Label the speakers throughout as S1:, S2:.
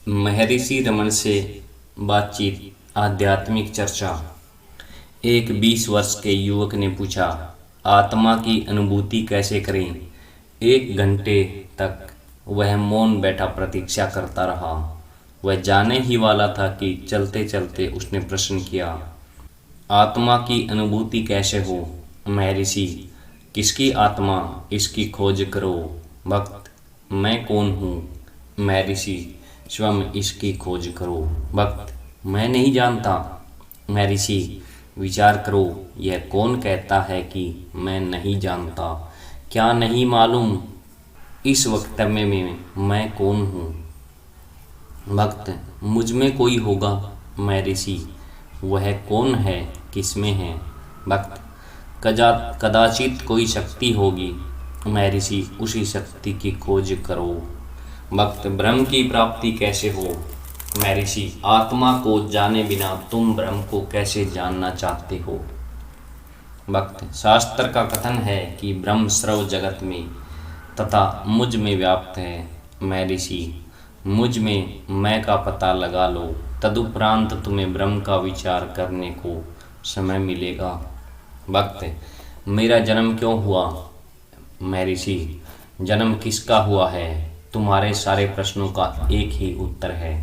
S1: महर्षि रमन से बातचीत आध्यात्मिक चर्चा। एक 20 वर्ष के युवक ने पूछा, आत्मा की अनुभूति कैसे करें। 1 घंटे तक वह मौन बैठा प्रतीक्षा करता रहा। वह जाने ही वाला था कि चलते चलते उसने प्रश्न किया, आत्मा की अनुभूति कैसे हो। महर्षि, किसकी आत्मा, इसकी खोज करो। भक्त, मैं कौन हूँ। महर्षि, स्वयं इसकी खोज करो। भक्त, मैं नहीं जानता। महर्षि, विचार करो, यह कौन कहता है कि मैं नहीं जानता। क्या नहीं मालूम इस वक्तव्य में मैं कौन हूँ। भक्त, मुझ में कोई होगा। महर्षि, वह कौन है, किसमें है। भक्त, कदाचित कोई शक्ति होगी। महर्षि, उसी शक्ति की खोज करो। भक्त, ब्रह्म की प्राप्ति कैसे हो। महर्षि, आत्मा को जाने बिना तुम ब्रह्म को कैसे जानना चाहते हो। भक्त, शास्त्र का कथन है कि ब्रह्म सर्व जगत में तथा मुझ में व्याप्त है। महर्षि, मुझ में मैं का पता लगा लो, तदुपरांत तुम्हें ब्रह्म का विचार करने को समय मिलेगा। भक्त, मेरा जन्म क्यों हुआ। महर्षि, जन्म किसका हुआ है, तुम्हारे सारे प्रश्नों का एक ही उत्तर है।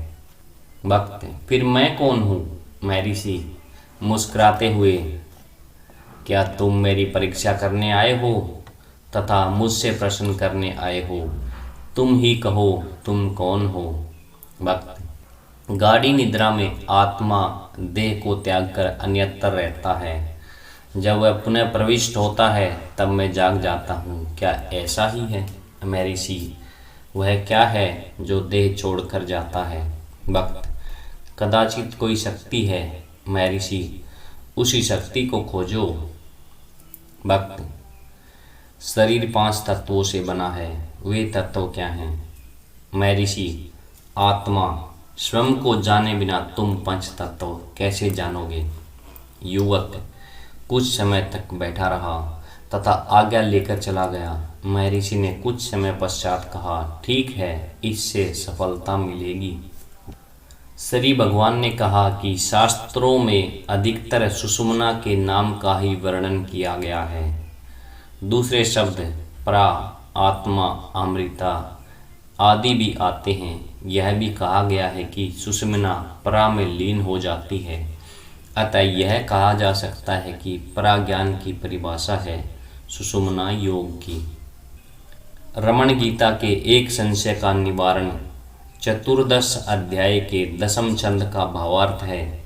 S1: भक्त, फिर मैं कौन हूँ। महर्षि मुस्कुराते हुए, क्या तुम मेरी परीक्षा करने आए हो तथा मुझसे प्रश्न करने आए हो। तुम ही कहो, तुम कौन हो। भक्त, गाढ़ी निद्रा में आत्मा देह को त्याग कर अन्यत्र रहता है। जब वह पुनः प्रविष्ट होता है तब मैं जाग जाता हूँ, क्या ऐसा ही है। महर्षि, वह क्या है जो देह छोड़कर जाता है। भक्त, कदाचित कोई शक्ति है। महर्षि, उसी शक्ति को खोजो। भक्त, शरीर 5 तत्वों से बना है, वे तत्व क्या हैं। महर्षि, आत्मा, स्वयं को जाने बिना तुम 5 तत्व कैसे जानोगे। युवक कुछ समय तक बैठा रहा तथा आज्ञा लेकर चला गया। महर्षि ने कुछ समय पश्चात कहा, ठीक है, इससे सफलता मिलेगी। श्री भगवान ने कहा कि शास्त्रों में अधिकतर सुषुम्ना के नाम का ही वर्णन किया गया है। दूसरे शब्द परा, आत्मा, अमृता आदि भी आते हैं। यह भी कहा गया है कि सुषुम्ना परा में लीन हो जाती है। अतः यह कहा जा सकता है कि परा ज्ञान की परिभाषा है सुषुम्ना योग की। रमण गीता के एक संशय का निवारण 14 अध्याय के 10 छंद का भावार्थ है,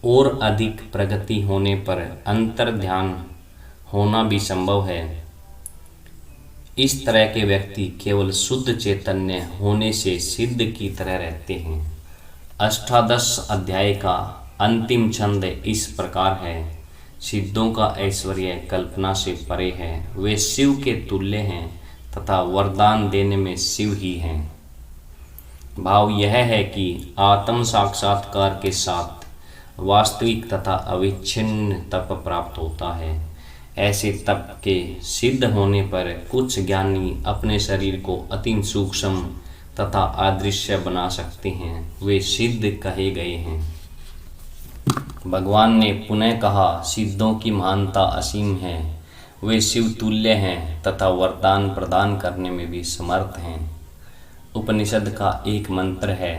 S1: और अधिक प्रगति होने पर अंतर ध्यान होना भी संभव है। इस तरह के व्यक्ति केवल शुद्ध चैतन्य होने से सिद्ध की तरह रहते हैं। अष्टादश अध्याय का अंतिम छंद इस प्रकार है, सिद्धों का ऐश्वर्य कल्पना से परे है, वे शिव के तुल्य हैं तथा वरदान देने में शिव ही हैं। भाव यह है कि आत्म साक्षात्कार के साथ वास्तविक तथा अविच्छिन्न तप प्राप्त होता है। ऐसे तप के सिद्ध होने पर कुछ ज्ञानी अपने शरीर को अति सूक्ष्म तथा अदृश्य बना सकते हैं, वे सिद्ध कहे गए हैं। भगवान ने पुनः कहा, सिद्धों की महानता असीम है, वे शिव तुल्य हैं तथा वरदान प्रदान करने में भी समर्थ हैं। उपनिषद का एक मंत्र है,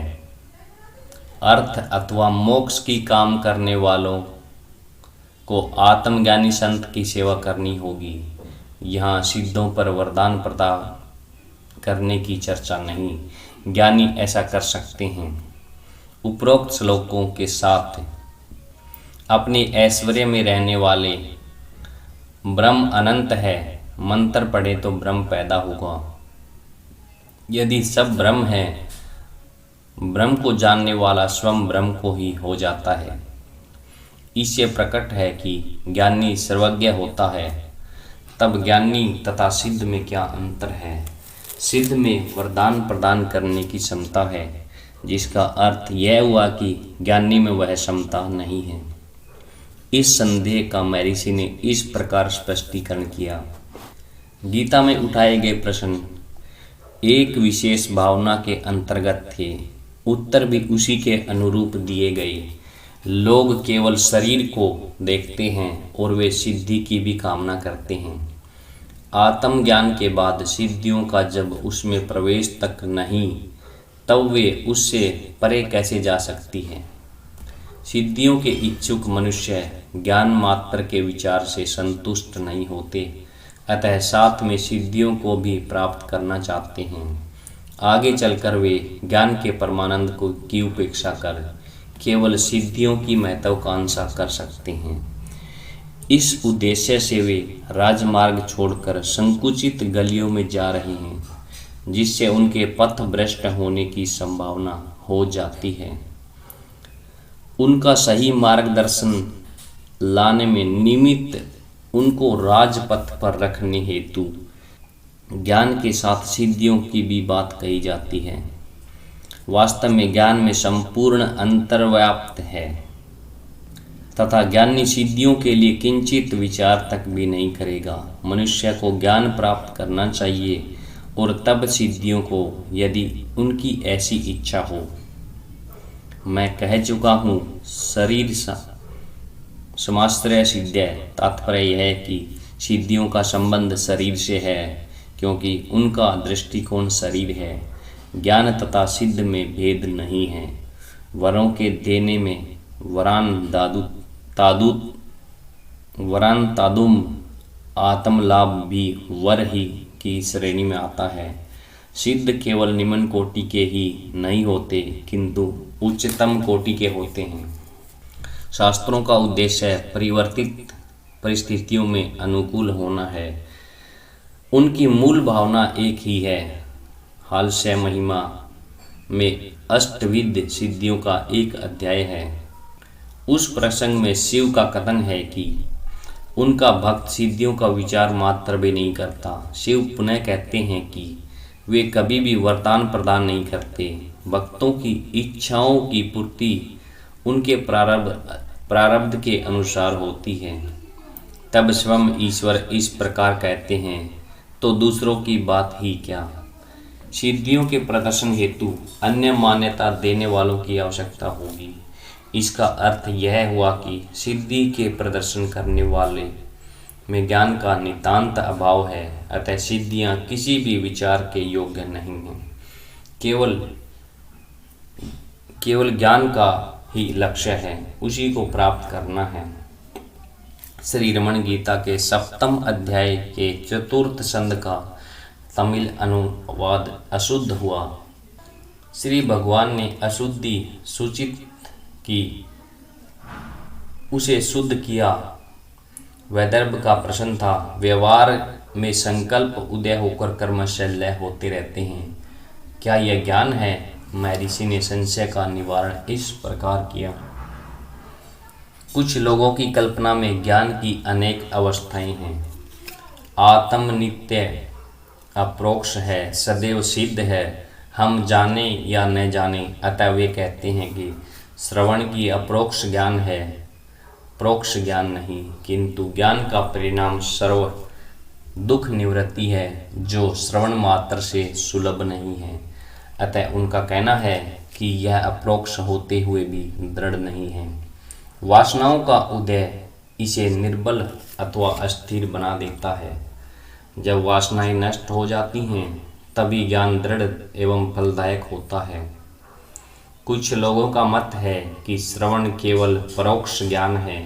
S1: अर्थ अथवा मोक्ष की काम करने वालों को आत्मज्ञानी संत की सेवा करनी होगी। यहाँ सिद्धों पर वरदान प्रदान करने की चर्चा नहीं, ज्ञानी ऐसा कर सकते हैं। उपरोक्त श्लोकों के साथ अपने ऐश्वर्य में रहने वाले ब्रह्म अनंत है, मंत्र पढ़े तो ब्रह्म पैदा होगा। यदि सब ब्रह्म है, ब्रह्म को जानने वाला स्वयं ब्रह्म को ही हो जाता है। इससे प्रकट है कि ज्ञानी सर्वज्ञ होता है। तब ज्ञानी तथा सिद्ध में क्या अंतर है। सिद्ध में वरदान प्रदान करने की क्षमता है, जिसका अर्थ यह हुआ कि ज्ञानी में वह क्षमता नहीं है। इस संदेह का महर्षि ने इस प्रकार स्पष्टीकरण किया। गीता में उठाए गए प्रश्न एक विशेष भावना के अंतर्गत थे। उत्तर भी उसी के अनुरूप दिए गए। लोग केवल शरीर को देखते हैं और वे सिद्धि की भी कामना करते हैं। आत्मज्ञान के बाद सिद्धियों का जब उसमें प्रवेश तक नहीं, तब वे उससे परे कैसे जा सकती हैं। सिद्धियों के इच्छुक मनुष्य ज्ञान मात्र के विचार से संतुष्ट नहीं होते, अतः साथ में सिद्धियों को भी प्राप्त करना चाहते हैं। आगे चलकर वे ज्ञान के परमानंद को की उपेक्षा कर केवल सिद्धियों की महत्वाकांक्षा कर सकते हैं। इस उद्देश्य से वे राजमार्ग छोड़कर संकुचित गलियों में जा रहे हैं, जिससे उनके पथ भ्रष्ट होने की संभावना हो जाती है। उनका सही मार्गदर्शन लाने में निमित्त उनको राजपथ पर रखने हेतु ज्ञान के साथ सिद्धियों की भी बात कही जाती है। वास्तव में ज्ञान में संपूर्ण अंतर्व्याप्त है तथा ज्ञानी सिद्धियों के लिए किंचित विचार तक भी नहीं करेगा। मनुष्य को ज्ञान प्राप्त करना चाहिए और तब सिद्धियों को, यदि उनकी ऐसी इच्छा हो। मैं कह चुका हूँ, शरीर समाश्रय सिद्ध्य, तात्पर्य यह है कि सिद्धियों का संबंध शरीर से है, क्योंकि उनका दृष्टिकोण शरीर है। ज्ञान तथा सिद्ध में भेद नहीं है। वरों के देने में वरान तादुम आत्मलाभ भी वर ही की श्रेणी में आता है। सिद्ध केवल निम्न कोटि के ही नहीं होते, किंतु उच्चतम कोटि के होते हैं। शास्त्रों का उद्देश्य परिवर्तित परिस्थितियों में अनुकूल होना है। उनकी मूल भावना एक ही है। हास्य महिमा में अष्टविध सिद्धियों का एक अध्याय है। उस प्रसंग में शिव का कथन है कि उनका भक्त सिद्धियों का विचार मात्र भी नहीं करता। शिव पुनः कहते हैं कि वे कभी भी वरदान प्रदान नहीं करते। भक्तों की इच्छाओं की पूर्ति उनके प्रारब्ध के अनुसार होती है। तब स्वयं ईश्वर इस प्रकार कहते हैं, तो दूसरों की बात ही क्या। सिद्धियों के प्रदर्शन हेतु अन्य मान्यता देने वालों की आवश्यकता होगी। इसका अर्थ यह हुआ कि सिद्धि के प्रदर्शन करने वाले में ज्ञान का नितांत अभाव है, अतः सिद्धियां किसी भी विचार के योग्य नहीं हैं। केवल ज्ञान का ही लक्ष्य है, उसी को प्राप्त करना है। श्री रमण गीता के 7वें अध्याय के 4th संध का तमिल अनुवाद अशुद्ध हुआ। श्री भगवान ने अशुद्धि सूचित की, उसे शुद्ध किया। वैदर्भ का प्रश्न था, व्यवहार में संकल्प उदय होकर कर्मशः लय होते रहते हैं, क्या यह ज्ञान है? महर्षि ने संशय का निवारण इस प्रकार किया। कुछ लोगों की कल्पना में ज्ञान की अनेक अवस्थाएं हैं। आत्म नित्य अप्रोक्ष है, सदैव सिद्ध है, हम जाने या न जाने। अतः वे कहते हैं कि श्रवण की अप्रोक्ष ज्ञान है, प्रोक्ष ज्ञान नहीं। किंतु ज्ञान का परिणाम सर्व दुख निवृत्ति है, जो श्रवण मात्र से सुलभ नहीं है। अतः उनका कहना है कि यह अप्रोक्ष होते हुए भी दृढ़ नहीं है। वासनाओं का उदय इसे निर्बल अथवा अस्थिर बना देता है। जब वासनाएं नष्ट हो जाती हैं, तभी ज्ञान दृढ़ एवं फलदायक होता है। कुछ लोगों का मत है कि श्रवण केवल परोक्ष ज्ञान है,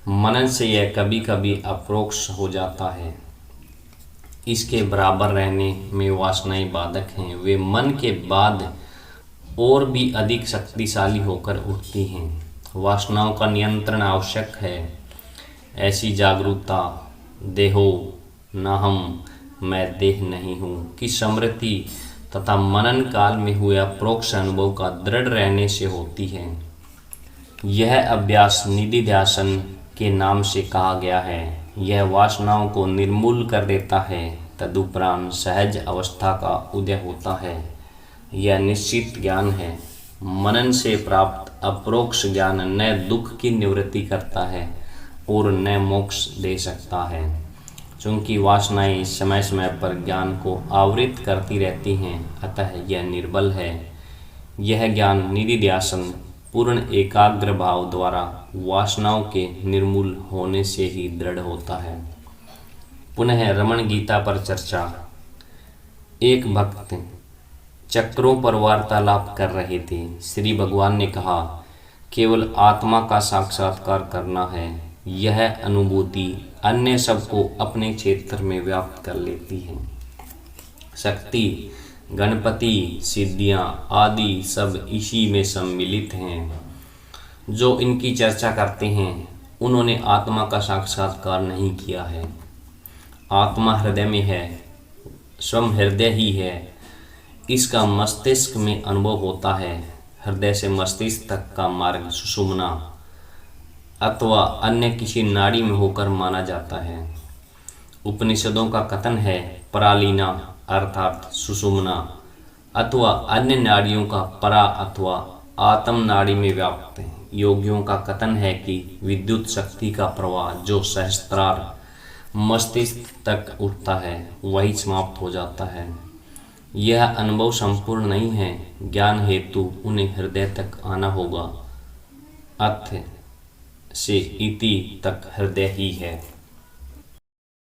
S1: मनन से यह कभी कभी अप्रोक्ष हो जाता है। इसके बराबर रहने में वासनाएं बाधक हैं। वे मन के बाद और भी अधिक शक्तिशाली होकर उठती हैं। वासनाओं का नियंत्रण आवश्यक है। ऐसी जागरूकता देहो नाहम, मैं देह नहीं हूँ की स्मृति तथा मनन काल में हुए अप्रोक्ष अनुभव का दृढ़ रहने से होती है। यह अभ्यास निधिध्यासन के नाम से कहा गया है। यह वासनाओं को निर्मूल कर देता है। तदुपरांत सहज अवस्था का उदय होता है। यह निश्चित ज्ञान है। मनन से प्राप्त अप्रोक्ष ज्ञान न दुख की निवृत्ति करता है और न मोक्ष दे सकता है। चूँकि वासनाएं समय समय पर ज्ञान को आवृत करती रहती हैं, अतः यह निर्बल है। यह ज्ञान निधिध्यासन पूर्ण एकाग्र भाव द्वारा वासनाओं के निर्मूल होने से ही दृढ़ होता है। पुनः रमण गीता पर चर्चा। एक भक्त चक्रों पर वार्तालाप कर रहे थे। श्री भगवान ने कहा, केवल आत्मा का साक्षात्कार करना है। यह अनुभूति अन्य सबको अपने क्षेत्र में व्याप्त कर लेती है। शक्ति, गणपति, सिद्धियां आदि सब इसी में सम्मिलित हैं। जो इनकी चर्चा करते हैं उन्होंने आत्मा का साक्षात्कार नहीं किया है। आत्मा हृदय में है, स्वयं हृदय ही है। इसका मस्तिष्क में अनुभव होता है। हृदय से मस्तिष्क तक का मार्ग सुषुम्ना अथवा अन्य किसी नाड़ी में होकर माना जाता है। उपनिषदों का कथन है, परालीना अर्थात सुषुम्ना अथवा अन्य नाड़ियों का परा अथवा आत्म नाड़ी में व्याप्त है। योगियों का कथन है कि विद्युत शक्ति का प्रवाह जो सहस्त्रार मस्तिष्क तक उठता है वही समाप्त हो जाता है। यह अनुभव संपूर्ण नहीं है। ज्ञान हेतु उन्हें हृदय तक आना होगा। अर्थ से इति तक हृदय ही है।